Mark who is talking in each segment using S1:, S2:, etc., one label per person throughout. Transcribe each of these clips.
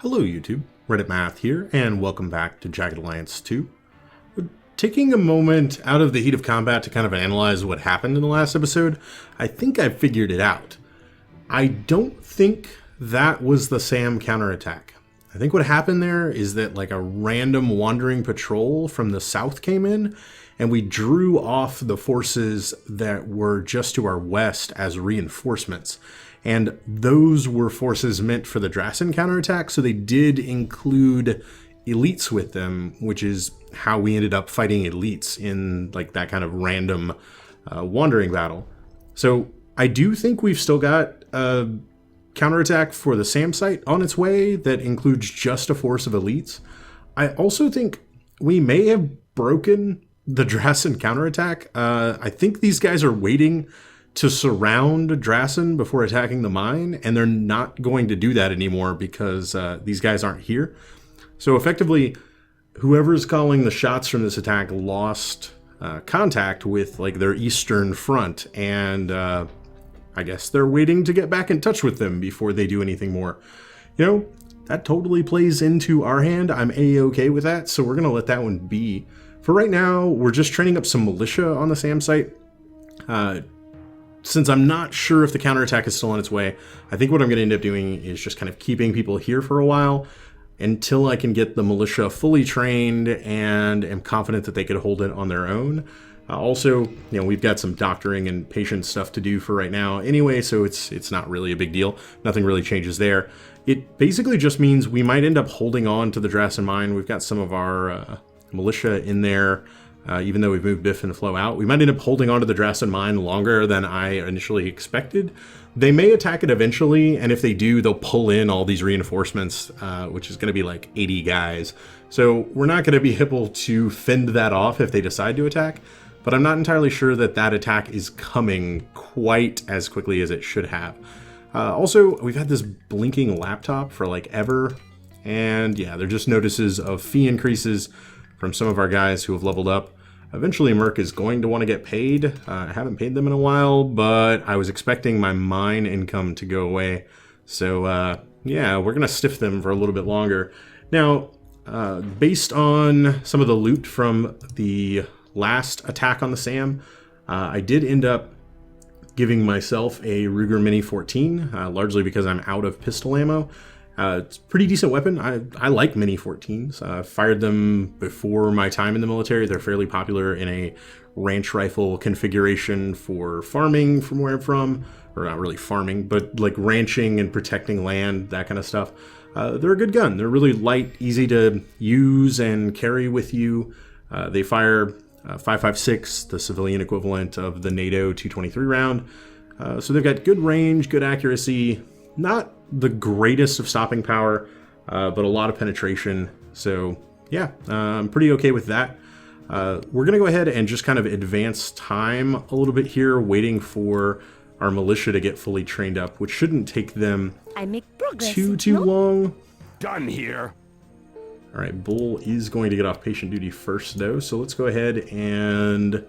S1: Hello YouTube, Reddit Math here, and welcome back to Jagged Alliance 2. We're taking a moment out of the heat of combat to kind of analyze what happened in the last episode. I think I figured it out. I don't think that was the SAM counterattack. I think what happened there is that like a random wandering patrol from the south came in, and we drew off the forces that were just to our west as reinforcements. And those were forces meant for the Drassen counterattack, so they did include elites with them, which is how we ended up fighting elites in like that kind of random wandering battle. So I do think we've still got a counterattack for the SAM site on its way that includes just a force of elites. I also think we may have broken the Drassen counterattack. I think these guys are waiting to surround Drassen before attacking the mine, and they're not going to do that anymore because these guys aren't here. So effectively, whoever's calling the shots from this attack lost contact with like their eastern front, and I guess they're waiting to get back in touch with them before they do anything more. You know, that totally plays into our hand. I'm A-okay with that, so we're gonna let that one be. For right now, we're just training up some militia on the SAM site. Since I'm not sure if the counterattack is still on its way, I think what I'm going to end up doing is just kind of keeping people here for a while until I can get the militia fully trained and am confident that they could hold it on their own. Also, you know, we've got some doctoring and patient stuff to do for right now anyway, so it's not really a big deal. Nothing really changes there. It basically just means we might end up holding on to the Drassen mine. We've got some of our militia in there. Even though we've moved Biff and Flo out, we might end up holding on to the Drassen mine longer than I initially expected. They may attack it eventually, and if they do, they'll pull in all these reinforcements, which is going to be like 80 guys. So we're not going to be able to fend that off if they decide to attack, but I'm not entirely sure that that attack is coming quite as quickly as it should have. Also, we've had this blinking laptop for like ever, and yeah, they're just notices of fee increases from some of our guys who have leveled up. Eventually, Merc is going to want to get paid. I haven't paid them in a while, but I was expecting my mine income to go away. So, yeah, we're going to stiff them for a little bit longer. Now, based on some of the loot from the last attack on the SAM, I did end up giving myself a Ruger Mini 14, largely because I'm out of pistol ammo. It's a pretty decent weapon. I like Mini 14s. I fired them before my time in the military. They're fairly popular in a ranch rifle configuration for farming from where I'm from. Or not really farming, but like ranching and protecting land, that kind of stuff. They're a good gun. They're really light, easy to use and carry with you. They fire 5.56, the civilian equivalent of the NATO 223 round. So they've got good range, good accuracy, not the greatest of stopping power, but a lot of penetration. So yeah, I'm pretty okay with that. We're gonna go ahead and just kind of advance time a little bit here, waiting for our militia to get fully trained up, which shouldn't take them too long.
S2: Done here.
S1: All right, Bull is going to get off patient duty first though, so let's go ahead and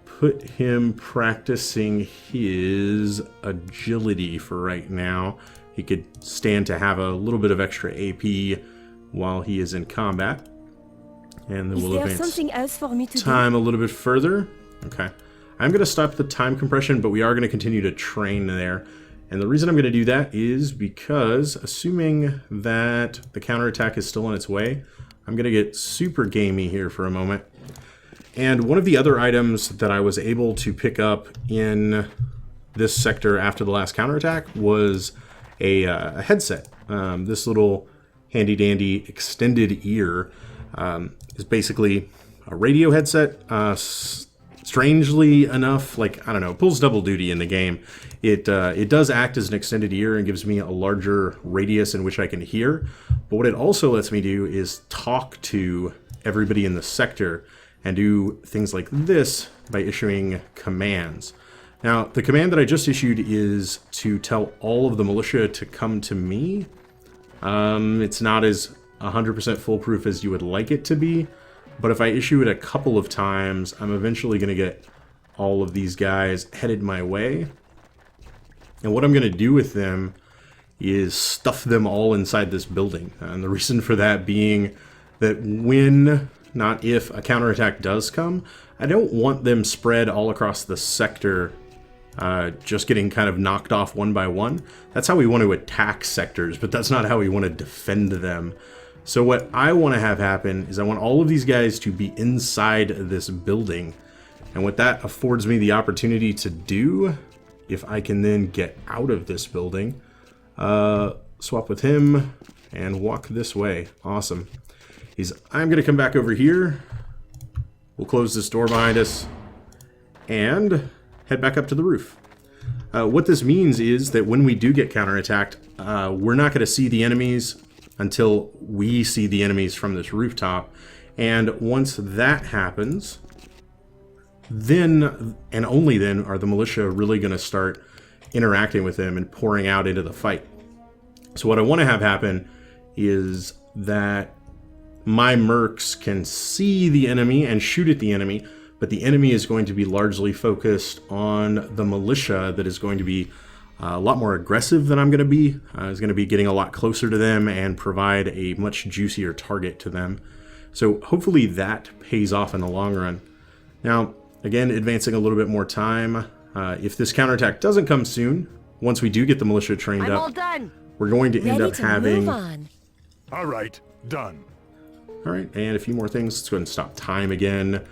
S1: put him practicing his agility for right now. He could stand to have a little bit of extra AP while he is in combat. And then we'll advance time a little bit further. Okay. I'm going to stop the time compression, but we are going to continue to train there. And the reason I'm going to do that is because, assuming that the counterattack is still on its way, I'm going to get super gamey here for a moment. And one of the other items that I was able to pick up in this sector after the last counterattack was a headset. This little handy-dandy extended ear is basically a radio headset. Strangely enough, like, I don't know, it pulls double duty in the game. It does act as an extended ear and gives me a larger radius in which I can hear. But what it also lets me do is talk to everybody in the sector and do things like this by issuing commands. Now, the command that I just issued is to tell all of the militia to come to me. It's not as 100% foolproof as you would like it to be, but if I issue it a couple of times, I'm eventually going to get all of these guys headed my way. And what I'm going to do with them is stuff them all inside this building. And the reason for that being that when, not if, a counterattack does come, I don't want them spread all across the sector, just getting kind of knocked off one by one. That's how we want to attack sectors, but that's not how we want to defend them. So what I want to have happen is I want all of these guys to be inside this building. And what that affords me the opportunity to do, if I can then get out of this building, swap with him and walk this way. Awesome. I'm going to come back over here. We'll close this door behind us and head back up to the roof. What this means is that when we do get counterattacked, we're not going to see the enemies until we see the enemies from this rooftop. And once that happens, then and only then are the militia really going to start interacting with them and pouring out into the fight. So what I want to have happen is that my mercs can see the enemy and shoot at the enemy, but the enemy is going to be largely focused on the militia that is going to be a lot more aggressive than I'm going to be. Is going to be getting a lot closer to them and provide a much juicier target to them. So hopefully that pays off in the long run. Now, again, advancing a little bit more time. If this counterattack doesn't come soon, once we do get the militia trained up, we're going to end up having...
S2: All right, done.
S1: All right, and a few more things. Let's go ahead and stop time again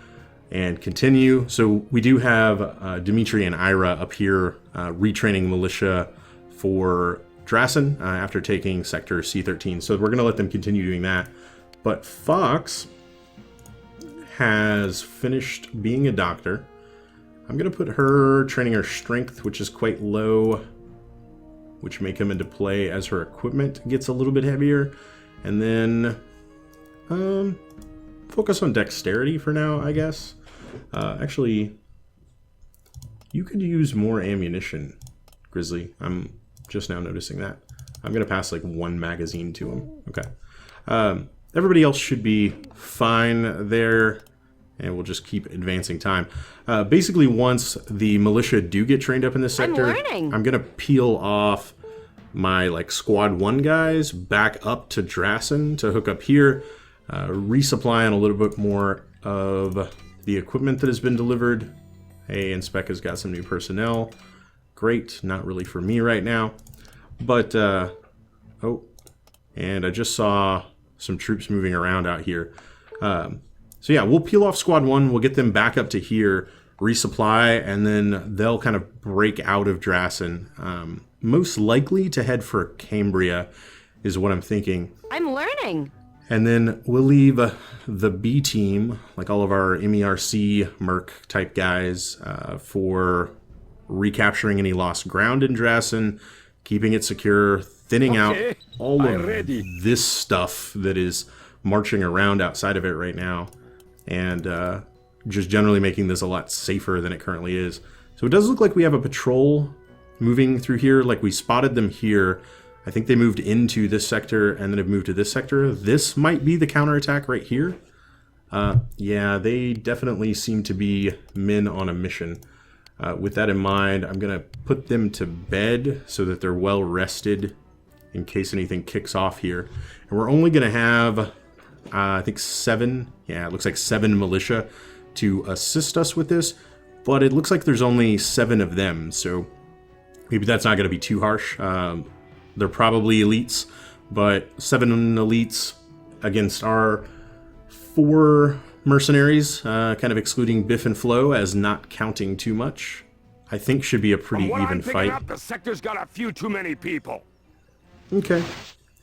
S1: and continue. So we do have Dimitri and Ira up here retraining militia for Drassen after taking sector C13. So we're going to let them continue doing that. But Fox has finished being a doctor. I'm going to put her training her strength, which is quite low, which may come into play as her equipment gets a little bit heavier. And then focus on dexterity for now, I guess. Actually, you could use more ammunition, Grizzly. I'm just now noticing that. I'm going to pass like one magazine to him. Okay. Everybody else should be fine there, and we'll just keep advancing time. Basically, once the militia do get trained up in this sector, I'm going to peel off my like squad 1 guys back up to Drassen to hook up here, resupply on a little bit more of the equipment that has been delivered. Hey, and Spec has got some new personnel. Great, not really for me right now. But, oh, and I just saw some troops moving around out here. So yeah, we'll peel off squad 1, we'll get them back up to here, resupply, and then they'll kind of break out of Drassen. Most likely to head for Cambria is what I'm thinking.
S3: I'm learning.
S1: And then we'll leave the B team, like all of our MERC merc type guys, for recapturing any lost ground in Drassen, keeping it secure, thinning out all of this stuff that is marching around outside of it right now, and just generally making this a lot safer than it currently is. So it does look like we have a patrol moving through here. Like we spotted them here. I think they moved into this sector and then have moved to this sector. This might be the counterattack right here. Yeah, they definitely seem to be men on a mission. With that in mind, I'm going to put them to bed so that they're well rested in case anything kicks off here. And we're only going to have, I think 7, yeah, it looks like 7 militia to assist us with this. But it looks like there's only 7 of them, so maybe that's not going to be too harsh. They're probably elites, but 7 elites against our 4 mercenaries, kind of excluding Biff and Flo as not counting too much, I think should be a pretty even fight.
S2: Up, the sector's got a few too many people.
S1: Okay.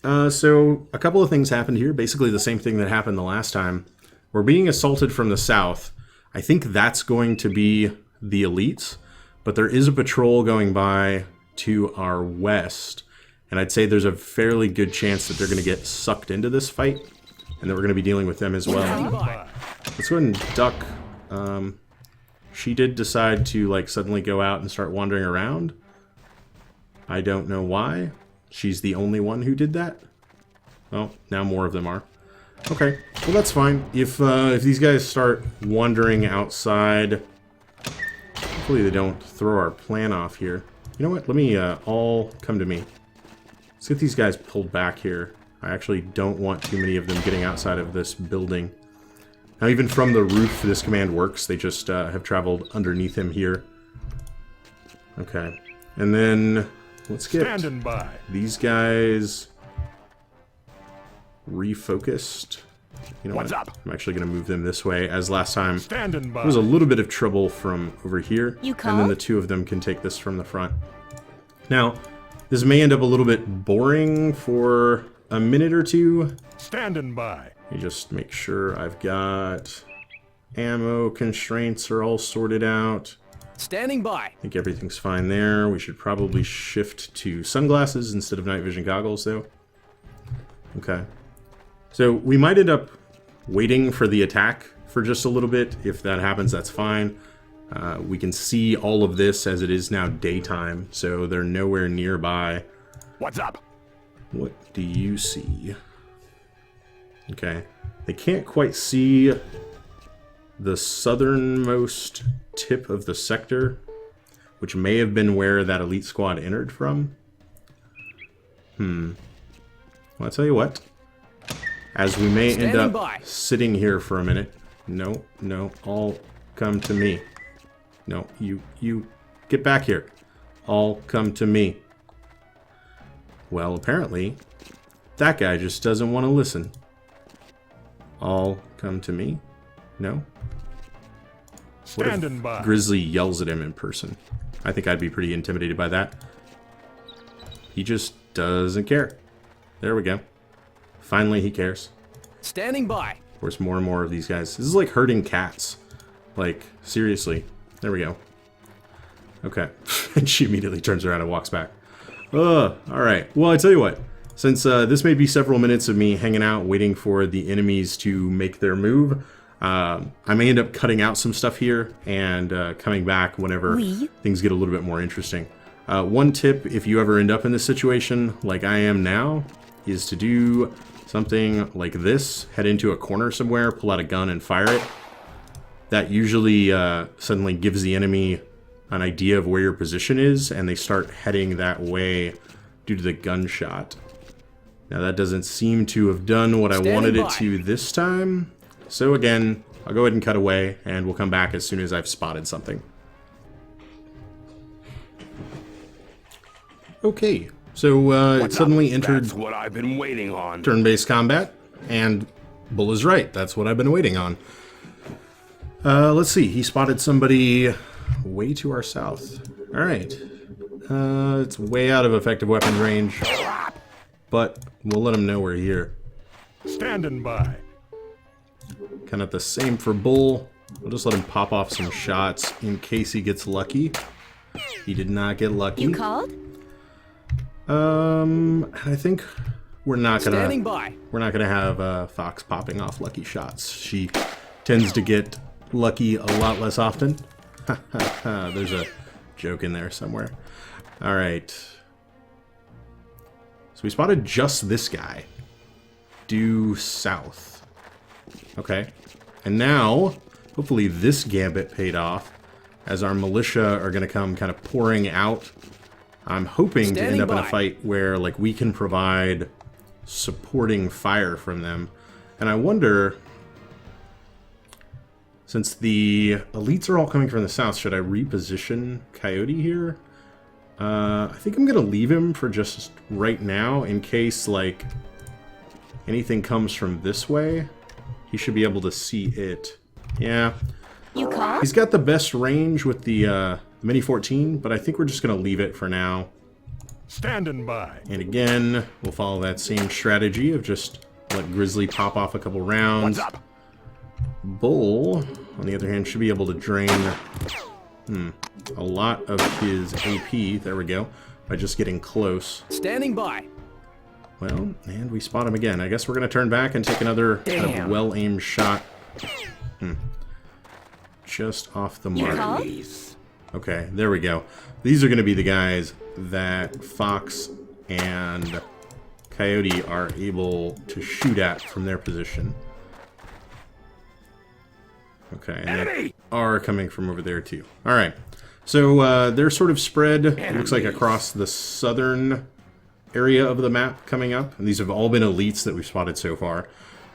S1: So a couple of things happened here. Basically the same thing that happened the last time. We're being assaulted from the south. I think that's going to be the elites, but there is a patrol going by to our west. And I'd say there's a fairly good chance that they're going to get sucked into this fight, and that we're going to be dealing with them as well. Let's go ahead and duck. She did decide to like suddenly go out and start wandering around. I don't know why. She's the only one who did that. Well, now more of them are. Okay, well that's fine. If these guys start wandering outside, hopefully they don't throw our plan off here. You know what? Let me all come to me. Let's get these guys pulled back here. I actually don't want too many of them getting outside of this building. Now, even from the roof, this command works. They just have traveled underneath him here. Okay. And then let's get these guys refocused. You know what? I'm actually going to move them this way, as last time there was a little bit of trouble from over here. And then the two of them can take this from the front. Now, this may end up a little bit boring for a minute or two.
S2: Standing by.
S1: Let me just make sure I've got ammo constraints are all sorted out.
S3: Standing by.
S1: I think everything's fine there. We should probably shift to sunglasses instead of night vision goggles, though. Okay. So we might end up waiting for the attack for just a little bit. If that happens, that's fine. We can see all of this as it is now daytime, so they're nowhere nearby.
S2: What's up?
S1: What do you see? Okay. They can't quite see the southernmost tip of the sector, which may have been where that elite squad entered from. Well, I'll tell you what. As we may end up sitting here for a minute. No, no, all come to me. No, you get back here. All come to me. Well, apparently, that guy just doesn't want to listen. All come to me? No? What if Grizzly yells at him in person? I think I'd be pretty intimidated by that. He just doesn't care. There we go. Finally, he cares.
S3: Standing by.
S1: Of course, more and more of these guys. This is like herding cats. Like, seriously. There we go. Okay. And she immediately turns around and walks back. Alright. Well, I tell you what. Since this may be several minutes of me hanging out, waiting for the enemies to make their move, I may end up cutting out some stuff here and coming back whenever things get a little bit more interesting. One tip, if you ever end up in this situation, like I am now, is to do something like this. Head into a corner somewhere, pull out a gun and fire it. That usually suddenly gives the enemy an idea of where your position is, and they start heading that way due to the gunshot. Now that doesn't seem to have done what I wanted it to this time. So again, I'll go ahead and cut away, and we'll come back as soon as I've spotted something. Okay, so it suddenly entered
S2: That's what I've been waiting on.
S1: Turn-based combat, and Bull is right. That's what I've been waiting on. Let's see. He spotted somebody way to our south. All right. It's way out of effective weapon range, but we'll let him know we're here.
S2: Standing by.
S1: Kind of the same for Bull. We'll just let him pop off some shots in case he gets lucky. He did not get lucky.
S4: You called?
S1: I think we're not gonna have Fox popping off lucky shots. She tends to get lucky a lot less often. There's a joke in there somewhere. All right. So we spotted just this guy. Due south. Okay. And now, hopefully this gambit paid off, as our militia are going to come kind of pouring out. I'm hoping to end up in a fight where, like, we can provide supporting fire from them. And I wonder, since the elites are all coming from the south, should I reposition Coyote here? I think I'm going to leave him for just right now in case, like, anything comes from this way. He should be able to see it. Yeah.
S4: You call?
S1: He's got the best range with the Mini 14, but I think we're just going to leave it for now.
S2: Standing by.
S1: And again, we'll follow that same strategy of just let Grizzly pop off a couple rounds.
S2: What's up?
S1: Bull, on the other hand, should be able to drain a lot of his AP, there we go, by just getting close.
S3: Standing by.
S1: Well, and we spot him again. I guess we're going to turn back and take another kind of well-aimed shot. Just off the mark. Okay, there we go. These are going to be the guys that Fox and Coyote are able to shoot at from their position. Okay, and they are coming from over there too. Alright, so they're sort of spread, it looks like, across the southern area of the map coming up. And these have all been elites that we've spotted so far.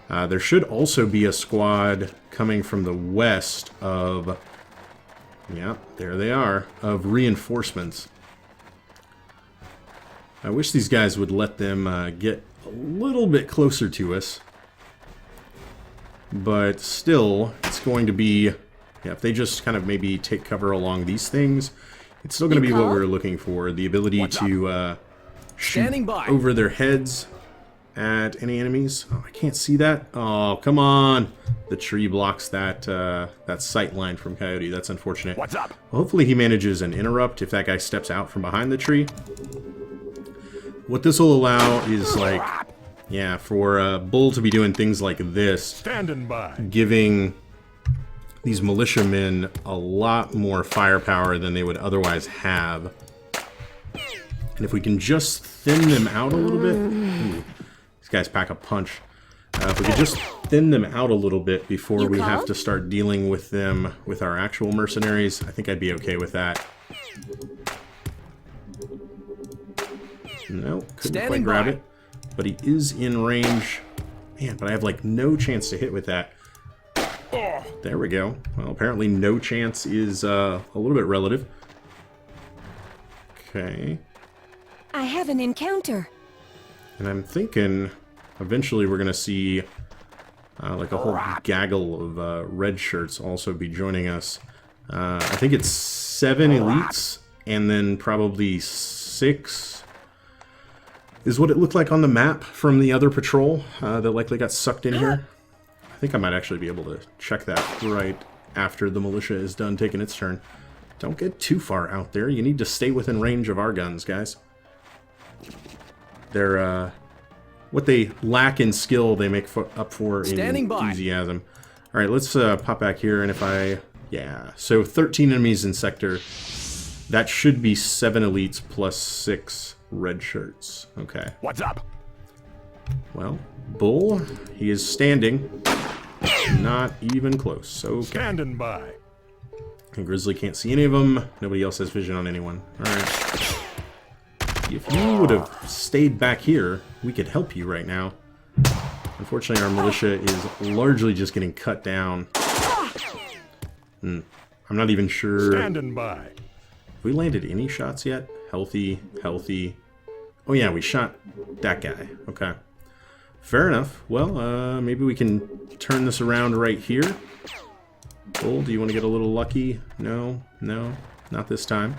S1: There should also be a squad coming from the west of... Yeah, there they are, of reinforcements. I wish these guys would let them get a little bit closer to us. But still, it's going to be... Yeah, if they just kind of maybe take cover along these things, it's still going to be what we're looking for. The ability to shoot over their heads at any enemies. Oh, I can't see that. Oh, come on. The tree blocks that that sight line from Coyote. That's unfortunate.
S2: What's up?
S1: Well, hopefully he manages an interrupt if that guy steps out from behind the tree. What this will allow is, like, yeah, for Bull to be doing things like this.
S2: Standing by.
S1: Giving these militiamen a lot more firepower than they would otherwise have. And if we can just thin them out a little bit... Ooh, these guys pack a punch. If we could just thin them out a little bit before we have to start dealing with them with our actual mercenaries, I think I'd be okay with that. No, couldn't quite grab it. But he is in range. Man, but I have, like, no chance to hit with that. There we go. Well, apparently no chance is a little bit relative. Okay.
S4: I have an encounter.
S1: And I'm thinking eventually we're going to see like a whole gaggle of red shirts also be joining us. I think it's 7 elites and then probably 6 is what it looked like on the map from the other patrol that likely got sucked in here. I think I might actually be able to check that right after the militia is done taking its turn. Don't get too far out there. You need to stay within range of our guns, guys. They're, what they lack in skill, they make up for in enthusiasm. All right, let's pop back here, and if I... Yeah, so 13 enemies in sector. That should be 7 elites plus 6 red shirts. Okay.
S2: What's up?
S1: Well, Bull, he is standing. Not even close. Okay.
S2: Standing by.
S1: And Grizzly can't see any of them. Nobody else has vision on anyone. Alright. If you would have stayed back here, we could help you right now. Unfortunately, our militia is largely just getting cut down. I'm not even sure.
S2: Standing by.
S1: Have we landed any shots yet? Healthy, healthy. Oh yeah, we shot that guy. Okay. Fair enough. Well, maybe we can turn this around right here. Bull, do you want to get a little lucky? No, no, not this time.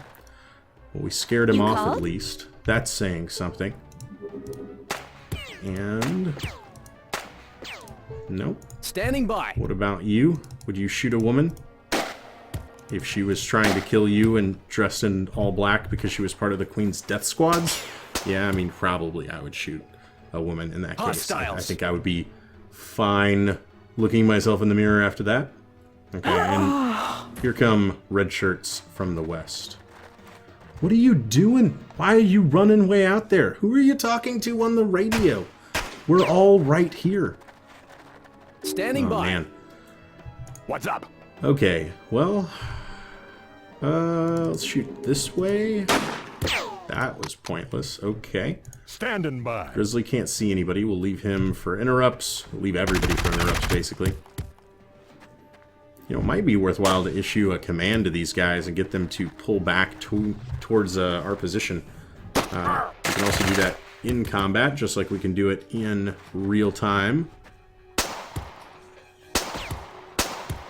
S1: Well, we scared him off at least. That's saying something. And... Nope.
S3: Standing by.
S1: What about you? Would you shoot a woman? If she was trying to kill you and dressed in all black because she was part of the Queen's death squads? Yeah, I mean, probably I would shoot a woman in that case. I think I would be fine looking myself in the mirror after that. Okay, and here come red shirts from the west. What are you doing? Why are you running way out there? Who are you talking to on the radio? We're all right here.
S3: Standing by.
S1: Man.
S2: What's up?
S1: Okay, well, let's shoot this way. That was pointless. Okay.
S2: Standing by.
S1: Grizzly can't see anybody. We'll leave him for interrupts. We'll leave everybody for interrupts, basically. You know, it might be worthwhile to issue a command to these guys and get them to pull back towards our position. We can also do that in combat, just like we can do it in real time.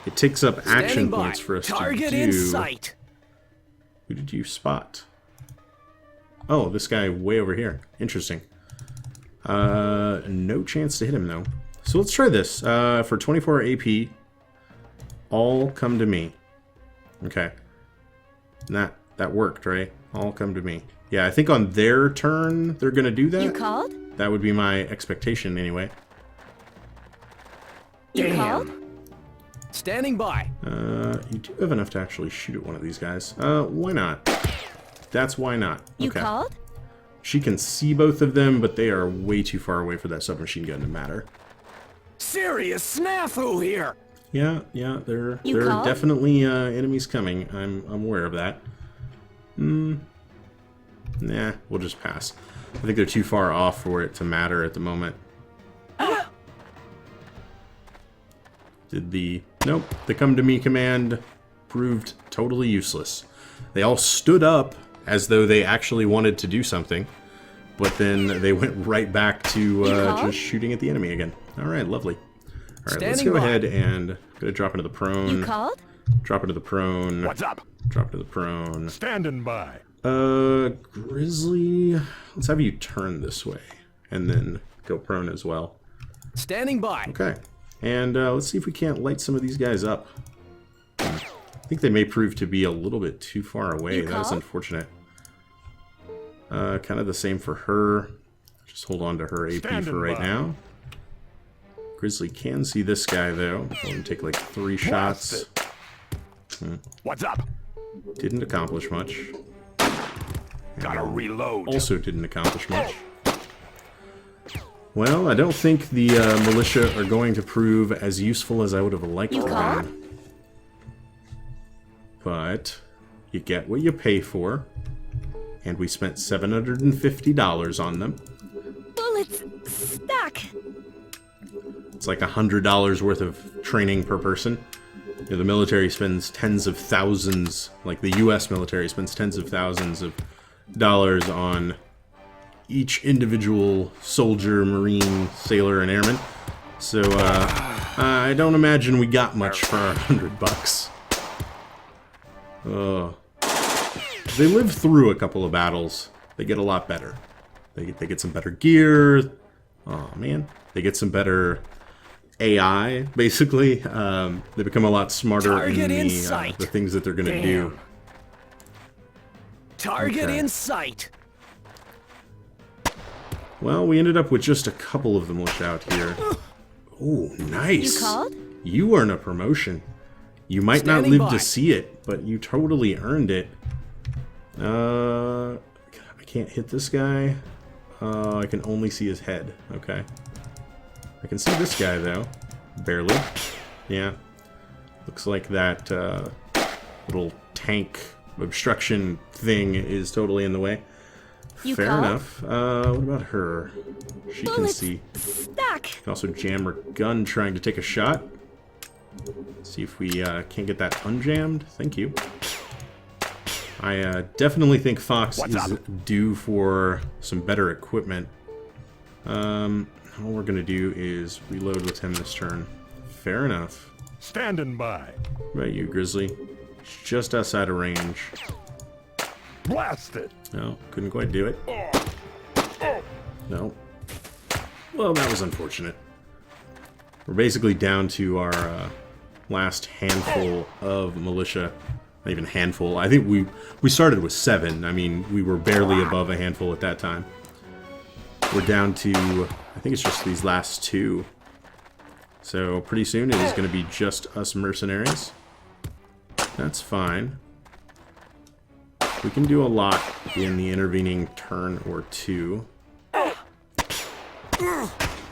S1: It takes up action points for us
S3: Target
S1: to do.
S3: In sight.
S1: Who did you spot? Oh, this guy way over here. Interesting. No chance to hit him, though. So let's try this. For 24 AP, all come to me. Okay. And that worked, right? All come to me. Yeah, I think on their turn, they're going to do that.
S4: You called?
S1: That would be my expectation, anyway.
S4: You called?
S3: Standing by.
S1: You do have enough to actually shoot at one of these guys. Why not? That's why not.
S4: You
S1: okay.
S4: called?
S1: She can see both of them, but they are way too far away for that submachine gun to matter.
S3: Serious snafu here.
S1: Yeah, there are definitely enemies coming. I'm aware of that. Nah, we'll just pass. I think they're too far off for it to matter at the moment. Nope, the come to me command proved totally useless. They all stood up as though they actually wanted to do something, but then they went right back to just shooting at the enemy again. Alright, lovely. Alright, let's go ahead and gonna drop into the prone.
S4: You called?
S1: Drop into the prone.
S2: What's up?
S1: Drop into the prone.
S2: Standing by.
S1: Grizzly, let's have you turn this way and then go prone as well.
S3: Standing by.
S1: Okay, and let's see if we can't light some of these guys up. I think they may prove to be a little bit too far away. That's unfortunate. Kind of the same for her. Just hold on to her AP for right now. Grizzly can see this guy though. Let him take like 3 shots.
S2: What's up?
S1: Didn't accomplish much.
S2: Gotta reload.
S1: Also didn't accomplish much. Well, I don't think the militia are going to prove as useful as I would have liked them. But you get what you pay for. And we spent $750 on them.
S4: Bullets stuck.
S1: It's like $100 worth of training per person. You know, the military spends tens of thousands, like the US military spends tens of thousands of dollars on each individual soldier, marine, sailor, and airman. So, I don't imagine we got much for our $100. They live through a couple of battles. They get a lot better. They get some better gear. Oh man, they get some better AI. Basically, they become a lot smarter in the things that they're gonna do.
S3: Target in sight.
S1: Well, we ended up with just a couple of the militia out here. Oh, nice.
S4: You called?
S1: You earn a promotion. You might not live to see it, but you totally earned it. I can't hit this guy. I can only see his head. Okay. I can see this guy, though. Barely. Yeah. Looks like that little tank obstruction thing is totally in the way. Fair enough. What about her? She can see.
S4: Stuck.
S1: Can also jam her gun trying to take a shot. See if we can't get that unjammed. Thank you. I definitely think Fox is due for some better equipment. All we're gonna do is reload with him this turn. Fair enough.
S2: Standing by.
S1: What about you, Grizzly? Just outside of range.
S2: Blast it.
S1: No, couldn't quite do it. No. Well, that was unfortunate. We're basically down to our last handful of militia. Not even handful. I think we started with 7. I mean, we were barely above a handful at that time. We're down to, I think it's just these last 2. So pretty soon it is going to be just us mercenaries. That's fine. We can do a lot in the intervening turn or 2.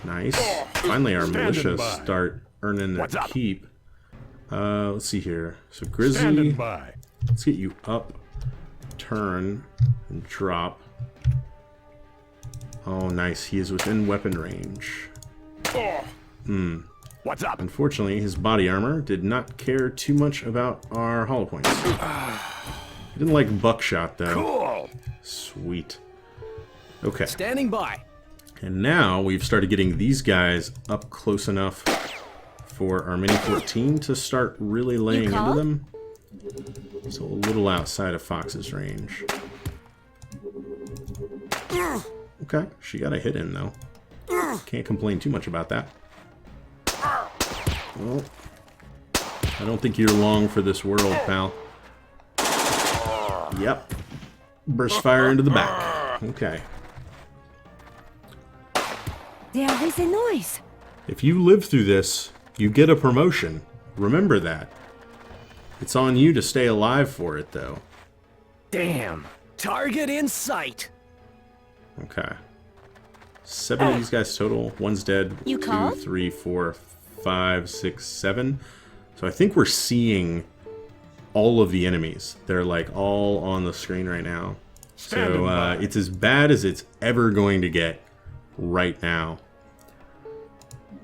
S1: Nice. Finally, our militia start earning their keep. Let's see here. So Grizzly, let's get you up, turn, and drop. Oh, nice. He is within weapon range.
S2: What's up?
S1: Unfortunately, his body armor did not care too much about our hollow points. He didn't like buckshot, though.
S2: Cool.
S1: Sweet. Okay.
S3: Standing by.
S1: And now we've started getting these guys up close enough for our Mini 14 to start really laying into them. So a little outside of Fox's range. Okay, she got a hit in though. Can't complain too much about that. Well, I don't think you're long for this world, pal. Yep. Burst fire into the back. Okay.
S4: There is a noise.
S1: If you live through this, you get a promotion. Remember that. It's on you to stay alive for it, though.
S3: Damn. Target in sight.
S1: Okay. 7 of these guys total. One's dead.
S4: You
S1: 2,
S4: called?
S1: 3, 4, 5, 6, 7. So I think we're seeing all of the enemies. They're like all on the screen right now. So it's as bad as it's ever going to get right now.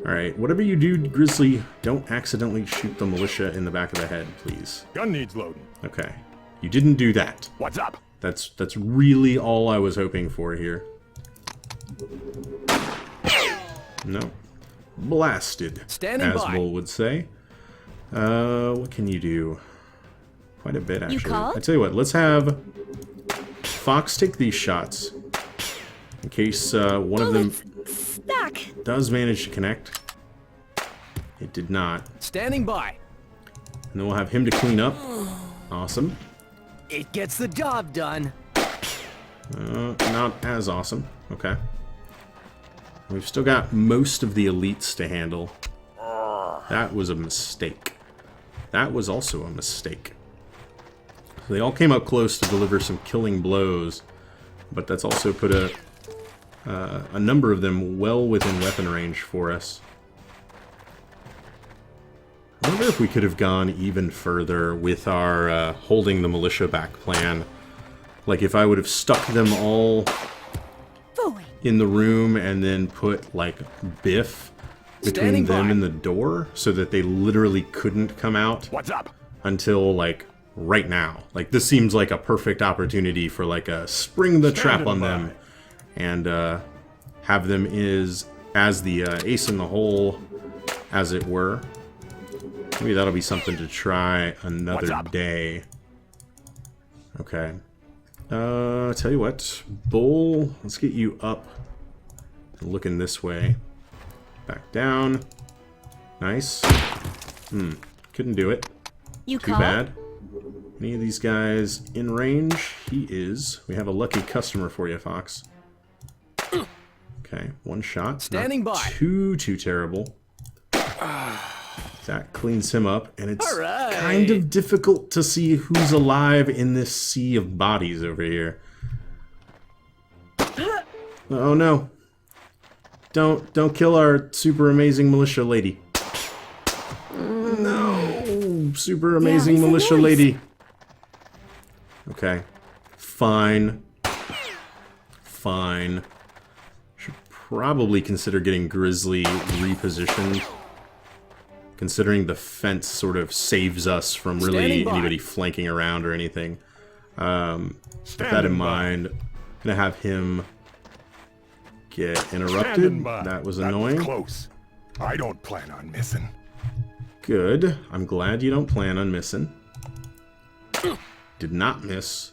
S1: Alright, whatever you do, Grizzly, don't accidentally shoot the militia in the back of the head, please.
S2: Gun needs loading.
S1: Okay. You didn't do that.
S2: What's up?
S1: That's really all I was hoping for here. No. Blasted,
S3: Standing
S1: as
S3: by.
S1: Bull would say. What can you do? Quite a bit, actually.
S4: called?
S1: I tell you what, let's have Fox take these shots. In case one of them
S4: Bullets stuck.
S1: does manage to connect. It did not.
S3: Standing by.
S1: And then we'll have him to clean up. Awesome.
S3: It gets the job done.
S1: Not as awesome. Okay. We've still got most of the elites to handle. That was a mistake. That was also a mistake. They all came up close to deliver some killing blows, but that's also put a number of them well within weapon range for us. I wonder if we could have gone even further with our holding the militia back plan. Like if I would have stuck them all
S4: Forward.
S1: in the room and then put like Biff between
S3: Standing
S1: them
S3: by.
S1: and the door so that they literally couldn't come out
S2: What's up?
S1: until like right now. Like this seems like a perfect opportunity for like a spring the trap on
S2: Standing
S1: them and have them as the ace in the hole, as it were. Maybe that'll be something to try another
S2: up?
S1: day. Okay. Tell you what, Bull, let's get you up and looking this way. Back down. Nice. Couldn't do it.
S4: You
S1: Too
S4: called?
S1: bad. Any of these guys in range? He is. We have a lucky customer for you, Fox. Okay, one shot.
S3: Standing
S1: Not
S3: by.
S1: Too terrible. That cleans him up, and it's
S3: All right.
S1: kind of difficult to see who's alive in this sea of bodies over here. Oh no. Don't kill our super amazing militia lady. No, super amazing
S4: it's a
S1: militia
S4: noise.
S1: lady. Okay. Fine. Fine. Should probably consider getting Grizzly repositioned. Considering the fence sort of saves us from really
S3: Standing by.
S1: anybody flanking around or anything. With that in
S2: Standing by.
S1: mind, I'm gonna have him get interrupted.
S2: Standing by.
S1: That was
S2: That
S1: annoying.
S2: close. I don't plan on missing.
S1: Good. I'm glad you don't plan on missing. Did not miss.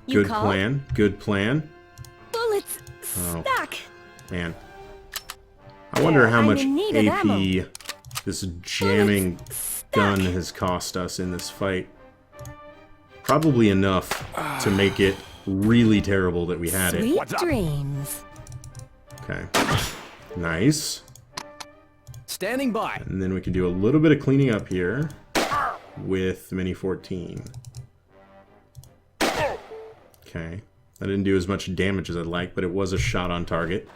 S4: You
S1: Good
S4: called?
S1: plan. Good plan.
S4: Bullets
S1: Oh.
S4: stuck.
S1: Man. I wonder how
S4: I'm
S1: much
S4: in need of
S1: AP this jamming
S4: Stuck.
S1: gun has cost us in this fight. Probably enough to make it really terrible that we had it.
S4: Sweet
S2: What's up?
S4: dreams.
S1: Okay. Nice.
S3: Standing by.
S1: And then we can do a little bit of cleaning up here with Mini 14. Okay. That didn't do as much damage as I'd like, but it was a shot on target.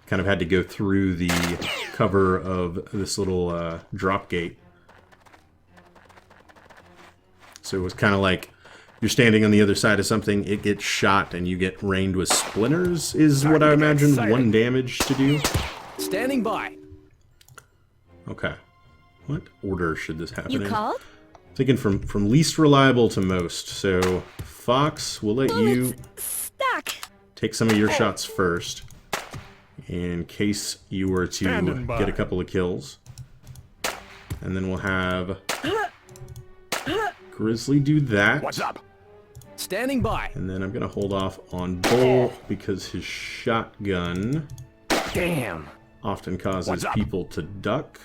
S1: Kind of had to go through the cover of this little drop gate. So it was kind of like you're standing on the other side of something, it gets shot, and you get rained with splinters, is what I imagine
S2: exciting.
S1: 1 damage to do.
S3: Standing by.
S1: Okay. What order should this happen
S4: You
S1: in?
S4: called?
S1: Thinking from least reliable to most. So, Fox, we'll let you
S4: Bullets stuck.
S1: take some of your shots first, in case you were to
S2: Standing by.
S1: get a couple of kills. And then we'll have Grizzly do that.
S2: What's up?
S3: Standing by.
S1: And then I'm going to hold off on Bull because his shotgun
S3: Damn.
S1: often causes
S2: What's up?
S1: people to duck.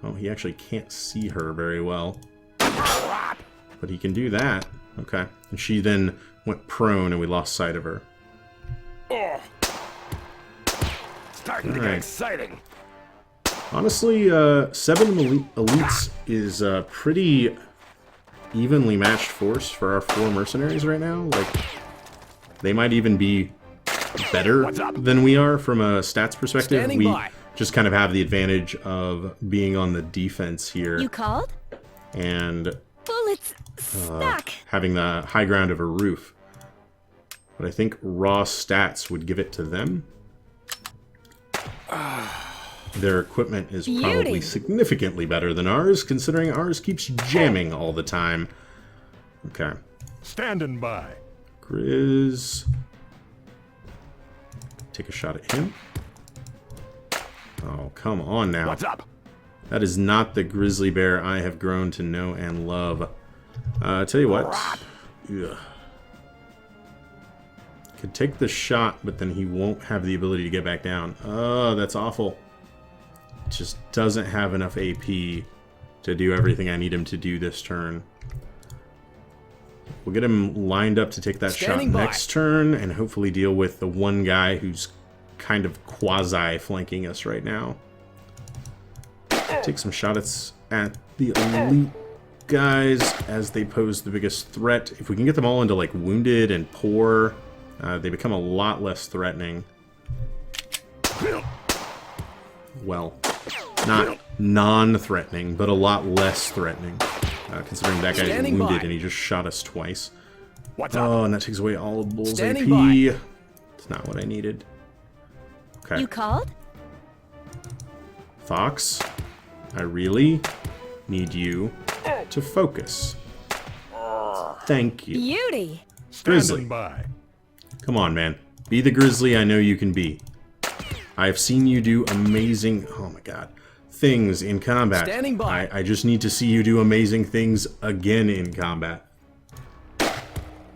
S1: Oh, he actually can't see her very well. But he can do that. Okay. And she then went prone and we lost sight of her.
S2: Starting to
S1: All
S2: get
S1: right.
S2: exciting.
S1: Honestly, 7 elites is a pretty evenly matched force for our 4 mercenaries right now. Like, they might even be better
S2: What's up?
S1: than we are from a stats perspective.
S3: Standing
S1: We
S3: by.
S1: just kind of have the advantage of being on the defense here
S4: You called?
S1: and
S4: Bullets stuck.
S1: having the high ground of a roof. But I think raw stats would give it to them. Their equipment is probably
S4: Beauty.
S1: significantly better than ours, considering ours keeps jamming all the time. Okay.
S2: Standing by.
S1: Grizz. Take a shot at him. Oh, come on now.
S2: What's up?
S1: That is not the grizzly bear I have grown to know and love. Tell you what. Ugh. Could take the shot, but then he won't have the ability to get back down. Oh, that's awful. Just doesn't have enough AP to do everything I need him to do this turn. We'll get him lined up to take that
S3: Standing
S1: shot
S3: by.
S1: next turn and hopefully deal with the one guy who's kind of quasi-flanking us right now. Take some shots at the elite guys as they pose the biggest threat. If we can get them all into like wounded and poor, they become a lot less threatening. Well, not non-threatening, but a lot less threatening. Considering that guy's
S3: Standing
S1: wounded
S3: by.
S1: and he just shot us twice.
S2: What's up?
S1: Oh, and that takes away all of Bull's
S3: Standing
S1: AP.
S3: by.
S1: It's not what I needed. Okay.
S4: You called?
S1: Fox, I really need you to focus. Thank you.
S4: Beauty.
S1: Grizzly.
S2: Standing by.
S1: Come on, man. Be the grizzly I know you can be. I have seen you do amazing, oh my god, things in combat.
S3: Standing by.
S1: I just need to see you do amazing things again in combat.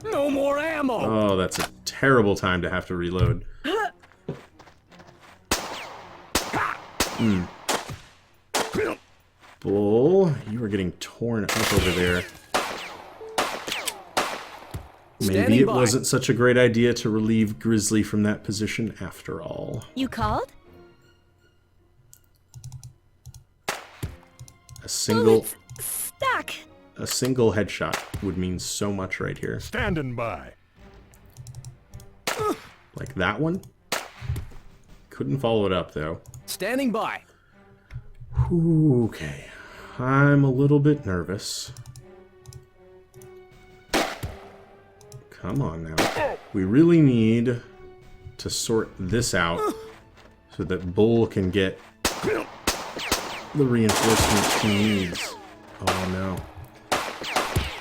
S3: No more ammo.
S1: Oh, that's a terrible time to have to reload. Bull, you are getting torn up over there. Maybe
S3: Standing
S1: it
S3: by.
S1: wasn't such a great idea to relieve Grizzly from that position after all.
S4: You called?
S1: A single
S4: Bullets stuck.
S1: a single headshot would mean so much right here.
S2: Standing by.
S1: Like that one. Couldn't follow it up though.
S3: Standing by.
S1: Okay. I'm a little bit nervous. Come on now. We really need to sort this out so that Bull can get the reinforcements he needs. Oh no.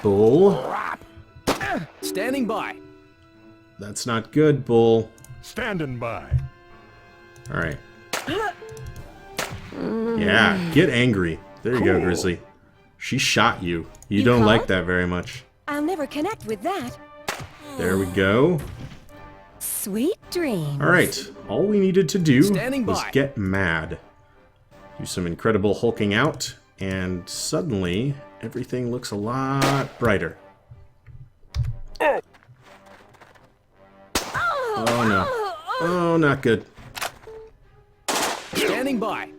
S1: Bull?
S3: Standing by.
S1: That's not good, Bull.
S2: Standing by.
S1: Alright. Yeah, get angry. There you go, Grizzly. She shot you. You
S4: You
S1: don't like
S4: called?
S1: that very much.
S4: I'll never connect with that.
S1: There we go.
S4: Sweet dreams.
S1: Alright, all we needed to do
S3: Standing
S1: was
S3: by.
S1: get mad. Do some incredible hulking out, and suddenly everything looks a lot brighter. Oh no. Oh, not good.
S3: Standing by.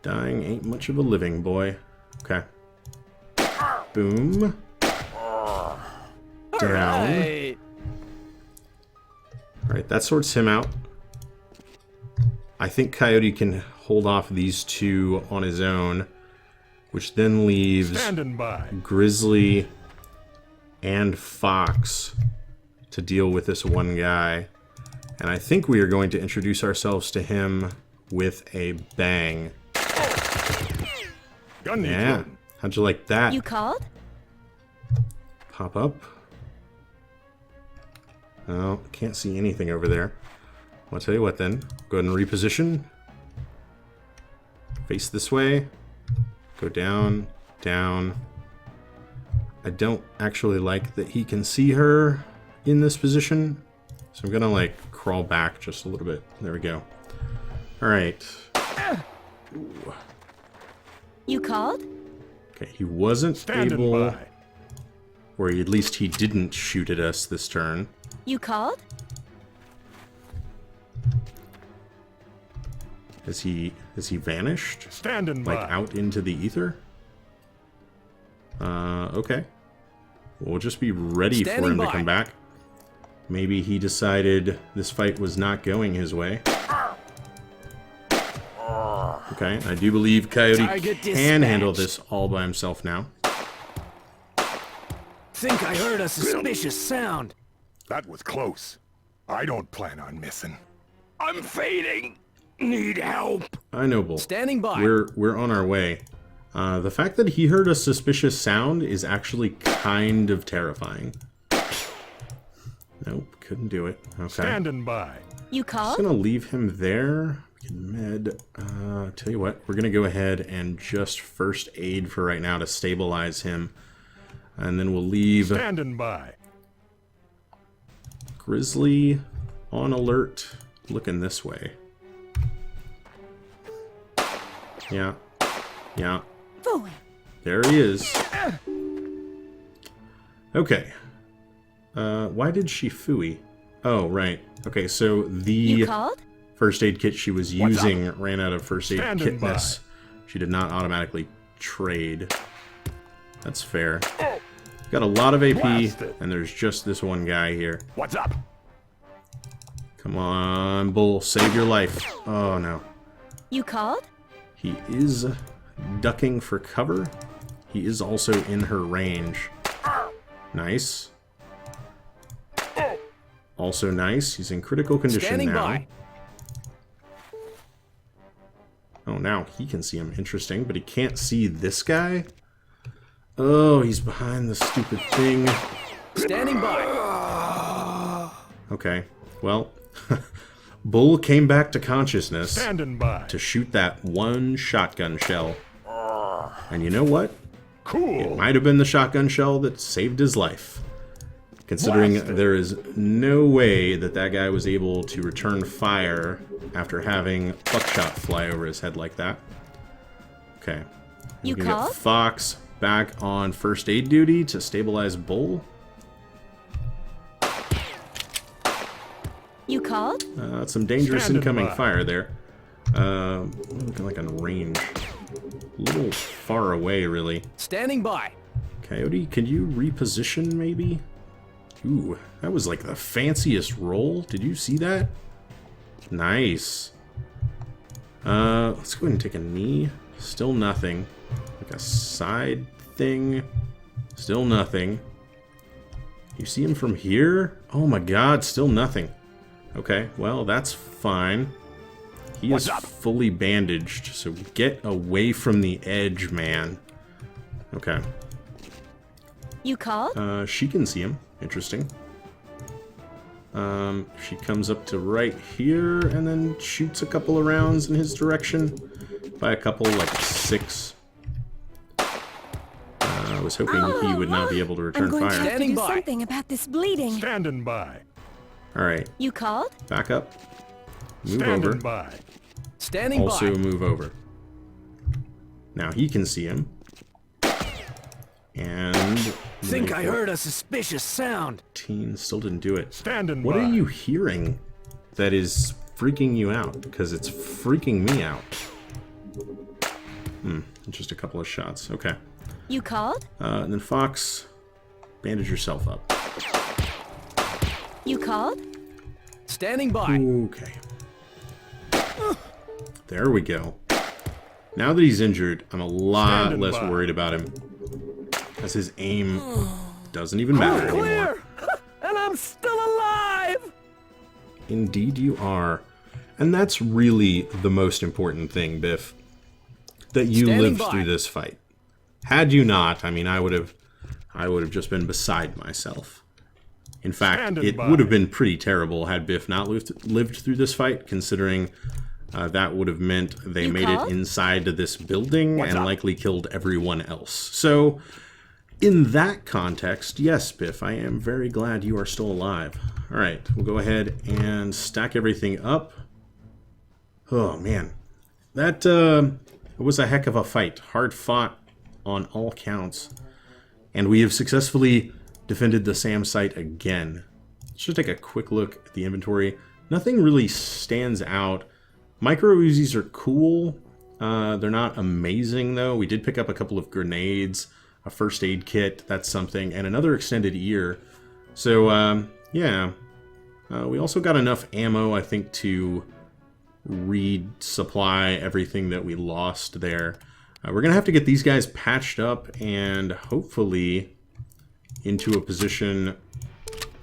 S1: Dying ain't much of a living, boy. Okay. Boom. Down.
S3: Right.
S1: Alright, that sorts him out. I think Coyote can hold off these two on his own, which then leaves
S2: Standing by.
S1: Grizzly and Fox to deal with this one guy. And I think we are going to introduce ourselves to him with a bang.
S2: Gun needs
S1: Yeah.
S2: loading.
S1: How'd you like that?
S4: You called?
S1: Pop up. Oh, can't see anything over there. I'll tell you what then. Go ahead and reposition. Face this way. Go down, down. I don't actually like that he can see her in this position. So I'm gonna like crawl back just a little bit. There we go. Alright.
S4: You called?
S1: Okay, he wasn't
S2: Standing
S1: able,
S2: by.
S1: or at least he didn't shoot at us this turn.
S4: You called?
S1: Has he vanished?
S2: Standing
S1: Like
S2: by.
S1: out into the ether? Okay. We'll just be ready for
S3: Standing
S1: him to
S3: by.
S1: come back. Maybe he decided this fight was not going his way. Okay, I do believe Coyote
S3: Target
S1: can handle
S3: dispatched.
S1: this all by himself now.
S3: Think I heard a suspicious sound.
S2: That was close. I don't plan on missing.
S3: I'm fading. Need help.
S1: I know, Bull.
S3: Standing by.
S1: We're on our way. The fact that he heard a suspicious sound is actually kind of terrifying. Nope, couldn't do it. Okay.
S2: Standing by.
S4: You
S1: Just
S4: called?
S1: gonna leave him there. We can med. Tell you what, we're gonna go ahead and just first aid for right now to stabilize him, and then we'll leave
S2: Standing by.
S1: Grizzly on alert, looking this way. Yeah, yeah.
S4: Forward.
S1: There he is. Okay. Why did she fooey? Oh, right. Okay, so
S4: You
S1: the
S4: called?
S1: first aid kit she was
S2: What's
S1: using ran out of first aid
S2: Standing
S1: kitness. She did not automatically trade. That's fair. Got a lot of AP,
S2: Blasted.
S1: and there's just this one guy here.
S2: What's up?
S1: Come on, Bull, save your life. Oh, no.
S4: You called?
S1: He is ducking for cover. He is also in her range. Nice. Also nice. He's in critical condition
S3: Standing
S1: now.
S3: by.
S1: Oh, now he can see him. Interesting, but he can't see this guy. Oh, he's behind the stupid thing.
S3: Standing by.
S1: Okay, well, Bull came back to consciousness
S2: Standing by.
S1: to shoot that one shotgun shell. And you know what?
S2: Cool.
S1: Might have been the shotgun shell that saved his life. Considering
S2: Blasted.
S1: there is no way that that guy was able to return fire after having buckshot fly over his head like that. Okay.
S4: You
S1: We can get
S4: called?
S1: Fox back on first aid duty to stabilize Bull.
S4: You called?
S1: That's some dangerous
S2: Standing
S1: incoming
S2: by.
S1: fire there. Looking like on range. A little far away, really.
S3: Standing by.
S1: Coyote, can you reposition, maybe? Ooh, that was like the fanciest roll. Did you see that? Nice. Let's go ahead and take a knee. Still nothing. Like a side thing. Still nothing. You see him from here? Oh my god, still nothing. Okay, well, that's fine. He
S2: What's
S1: is
S2: up?
S1: fully bandaged, so get away from the edge, man. Okay.
S4: You called?
S1: She can see him. Interesting. She comes up to right here and then shoots a couple of rounds in his direction. By a couple, like 6. I was hoping he would not be able to
S4: I'm
S1: return
S4: going to
S1: fire.
S4: have to
S3: Standing
S4: do
S3: by.
S4: something about this bleeding.
S2: Standing by.
S1: Alright,
S4: You called?
S1: back up. Move
S2: Standing
S1: over.
S2: by.
S3: Standing
S1: Also
S3: by.
S1: move over. Now he can see him. And...
S3: Think I heard a suspicious sound.
S1: 14 still didn't do it.
S2: Standing
S1: What
S2: by.
S1: are you hearing that is freaking you out? Because it's freaking me out. Just a couple of shots. Okay.
S4: You called?
S1: And then Fox, bandage yourself up.
S4: You called?
S3: Standing by.
S1: Okay. There we go. Now that he's injured, I'm a lot
S2: Standing
S1: less
S2: by.
S1: worried about him. Because his aim doesn't even matter anymore.
S3: Clear. And I'm still alive.
S1: Indeed you are. And that's really the most important thing, Biff. That you
S3: Standing
S1: lived
S3: by.
S1: through this fight. Had you not, I mean, I would have just been beside myself. In fact,
S2: Standing
S1: it
S2: by.
S1: would have been pretty terrible had Biff not lived through this fight, considering that would have meant they
S4: You
S1: made
S4: called?
S1: it inside to this building
S2: What's
S1: and
S2: up?
S1: likely killed everyone else. So, in that context, yes, Biff, I am very glad you are still alive. All right, we'll go ahead and stack everything up. Oh, man. That was a heck of a fight. Hard fought on all counts. And we have successfully defended the SAM site again. Let's just take a quick look at the inventory. Nothing really stands out. Micro Uzis are cool. They're not amazing, though. We did pick up a couple of grenades, a first aid kit, that's something, and another extended ear. So, yeah. We also got enough ammo, I think, to resupply everything that we lost there. We're going to have to get these guys patched up and hopefully into a position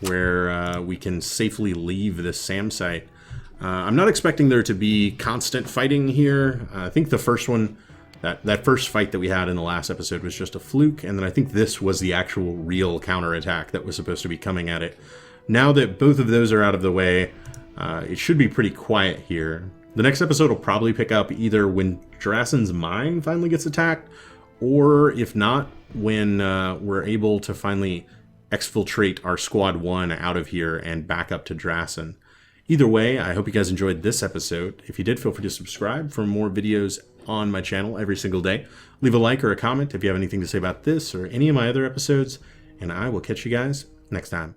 S1: where we can safely leave this SAM site. I'm not expecting there to be constant fighting here. I think the first one, that first fight that we had in the last episode was just a fluke, and then I think this was the actual real counterattack that was supposed to be coming at it. Now that both of those are out of the way, it should be pretty quiet here. The next episode will probably pick up either when Drassen's mine finally gets attacked, or if not, when we're able to finally exfiltrate our Squad 1 out of here and back up to Drassen. Either way, I hope you guys enjoyed this episode. If you did, feel free to subscribe for more videos on my channel every single day. Leave a like or a comment if you have anything to say about this or any of my other episodes, and I will catch you guys next time.